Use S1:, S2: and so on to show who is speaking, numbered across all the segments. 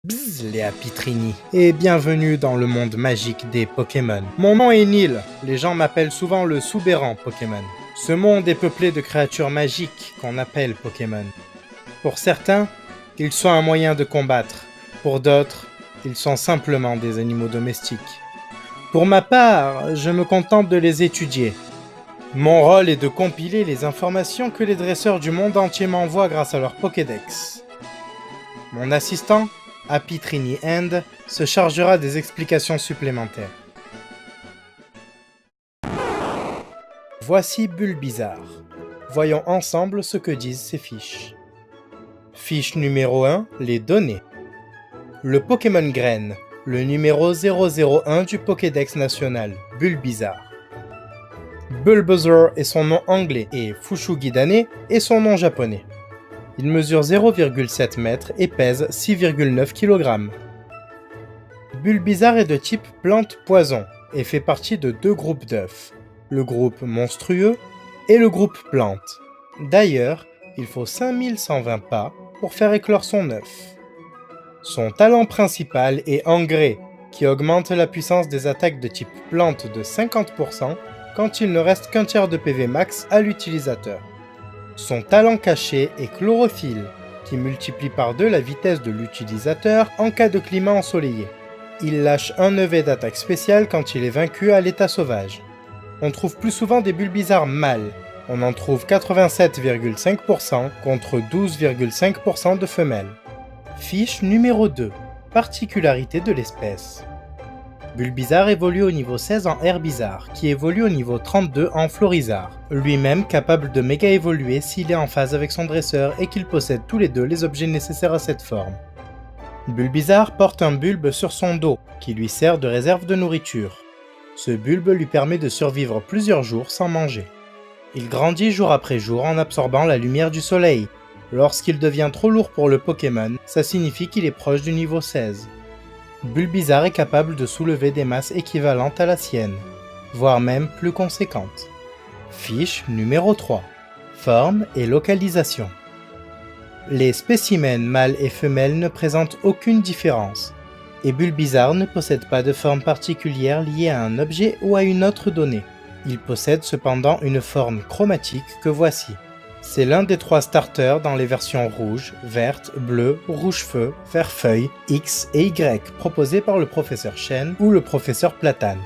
S1: Bzz, Léa Pitrini, et bienvenue dans le monde magique des Pokémon. Mon nom est Neil, les gens m'appellent souvent le soubéran Pokémon. Ce monde est peuplé de créatures magiques qu'on appelle Pokémon. Pour certains, ils sont un moyen de combattre. Pour d'autres, ils sont simplement des animaux domestiques. Pour ma part, je me contente de les étudier. Mon rôle est de compiler les informations que les dresseurs du monde entier m'envoient grâce à leur Pokédex. Mon assistant, Happy Trini End, se chargera des explications supplémentaires. Voici Bulbizarre. Voyons ensemble ce que disent ces fiches. Fiche numéro 1, les données. Le Pokémon Graine, le numéro 001 du Pokédex national, Bulbizarre. Bulbasaur est son nom anglais et Fushigi-Dane est son nom japonais. Il mesure 0,7 m et pèse 6,9 kg. Bulbizarre est de type plante-poison et fait partie de deux groupes d'œufs, le groupe monstrueux et le groupe plante. D'ailleurs, il faut 5120 pas pour faire éclore son œuf. Son talent principal est Engrais, qui augmente la puissance des attaques de type plante de 50% quand il ne reste qu'un tiers de PV max à l'utilisateur. Son talent caché est Chlorophylle, qui multiplie par 2 la vitesse de l'utilisateur en cas de climat ensoleillé. Il lâche un EV d'attaque spéciale quand il est vaincu à l'état sauvage. On trouve plus souvent des Bulbizarres mâles, on en trouve 87,5% contre 12,5% de femelles. Fiche numéro 2, particularité de l'espèce. Bulbizarre évolue au niveau 16 en Herbizarre, qui évolue au niveau 32 en Florizarre, lui-même capable de méga évoluer s'il est en phase avec son dresseur et qu'il possède tous les deux les objets nécessaires à cette forme. Bulbizarre porte un bulbe sur son dos, qui lui sert de réserve de nourriture. Ce bulbe lui permet de survivre plusieurs jours sans manger. Il grandit jour après jour en absorbant la lumière du soleil. Lorsqu'il devient trop lourd pour le Pokémon, ça signifie qu'il est proche du niveau 16. Bulbizarre est capable de soulever des masses équivalentes à la sienne, voire même plus conséquentes. Fiche numéro 3. Forme et localisation. Les spécimens mâles et femelles ne présentent aucune différence, et Bulbizarre ne possède pas de forme particulière liée à un objet ou à une autre donnée. Il possède cependant une forme chromatique que voici. C'est l'un des 3 starters dans les versions rouge, verte, bleu, rouge-feu, vert-feuille, X et Y proposés par le professeur Chen ou le professeur Platane.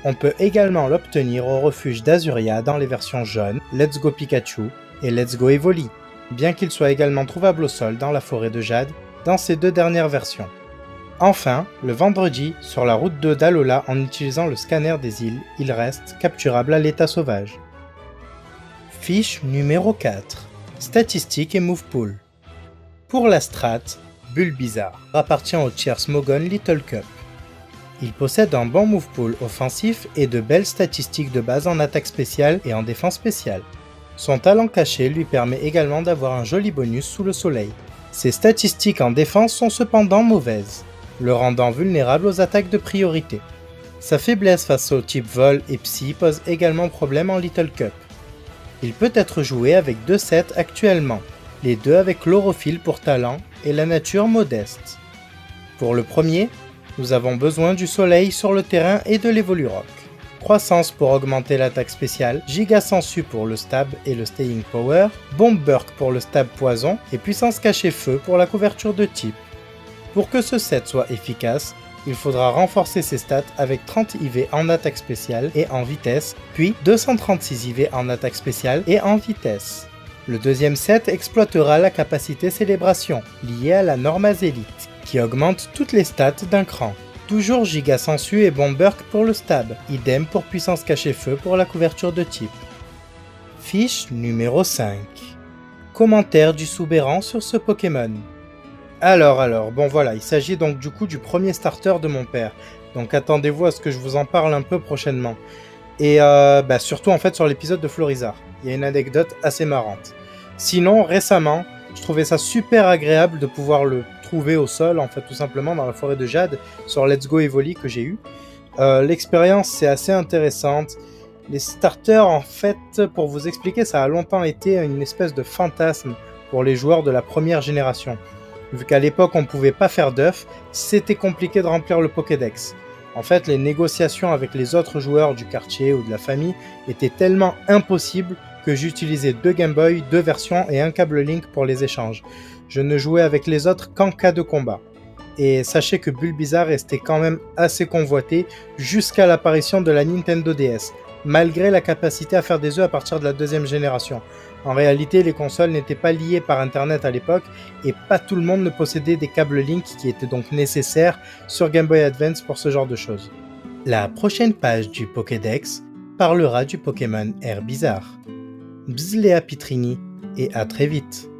S1: On peut également l'obtenir au refuge d'Azuria dans les versions jaune, Let's Go Pikachu et Let's Go Evoli, bien qu'il soit également trouvable au sol dans la forêt de Jade dans ces 2 dernières versions. Enfin, le vendredi, sur la route 2 d'Alola en utilisant le scanner des îles, il reste capturable à l'état sauvage. Fiche numéro 4. Statistiques et Move Pool. Pour la strat, Bulbizarre appartient au tier Smogon Little Cup. Il possède un bon Move Pool offensif et de belles statistiques de base en attaque spéciale et en défense spéciale. Son talent caché lui permet également d'avoir un joli bonus sous le soleil. Ses statistiques en défense sont cependant mauvaises, le rendant vulnérable aux attaques de priorité. Sa faiblesse face au type vol et psy pose également problème en Little Cup. Il peut être joué avec 2 sets actuellement, les 2 avec Chlorophylle pour talent et la nature modeste. Pour le premier, nous avons besoin du soleil sur le terrain et de l'Evolurock. Croissance pour augmenter l'attaque spéciale, Giga Sensu pour le stab et le staying power, Bomb Burk pour le stab poison et puissance cachée feu pour la couverture de type. Pour que ce set soit efficace, il faudra renforcer ses stats avec 30 IV en attaque spéciale et en vitesse, puis 236 IV en attaque spéciale et en vitesse. Le deuxième set exploitera la capacité célébration, liée à la Normaz Elite, qui augmente toutes les stats d'un cran. Toujours Giga Sensu et Bomb Burk pour le stab, idem pour puissance cachée feu pour la couverture de type. Fiche numéro 5. Commentaire du soubéran sur ce Pokémon. Alors, bon voilà, il s'agit donc du coup du premier starter de mon père. Donc attendez-vous à ce que je vous en parle un peu prochainement. Et surtout en fait sur l'épisode de Florizarre. Il y a une anecdote assez marrante. Sinon, récemment, je trouvais ça super agréable de pouvoir le trouver au sol, en fait tout simplement dans la forêt de Jade, sur Let's Go Evoli que j'ai eu. L'expérience c'est assez intéressante. Les starters en fait, pour vous expliquer, ça a longtemps été une espèce de fantasme pour les joueurs de la première génération. Vu qu'à l'époque on pouvait pas faire d'œufs, c'était compliqué de remplir le Pokédex. En fait, les négociations avec les autres joueurs du quartier ou de la famille étaient tellement impossibles que j'utilisais 2 Game Boy, 2 versions et un câble Link pour les échanges. Je ne jouais avec les autres qu'en cas de combat. Et sachez que Bulbizarre restait quand même assez convoité jusqu'à l'apparition de la Nintendo DS, malgré la capacité à faire des œufs à partir de la deuxième génération. En réalité, les consoles n'étaient pas liées par internet à l'époque et pas tout le monde ne possédait des câbles Link qui étaient donc nécessaires sur Game Boy Advance pour ce genre de choses. La prochaine page du Pokédex parlera du Pokémon Herbizarre. Bzz Léa Pitrini et à très vite.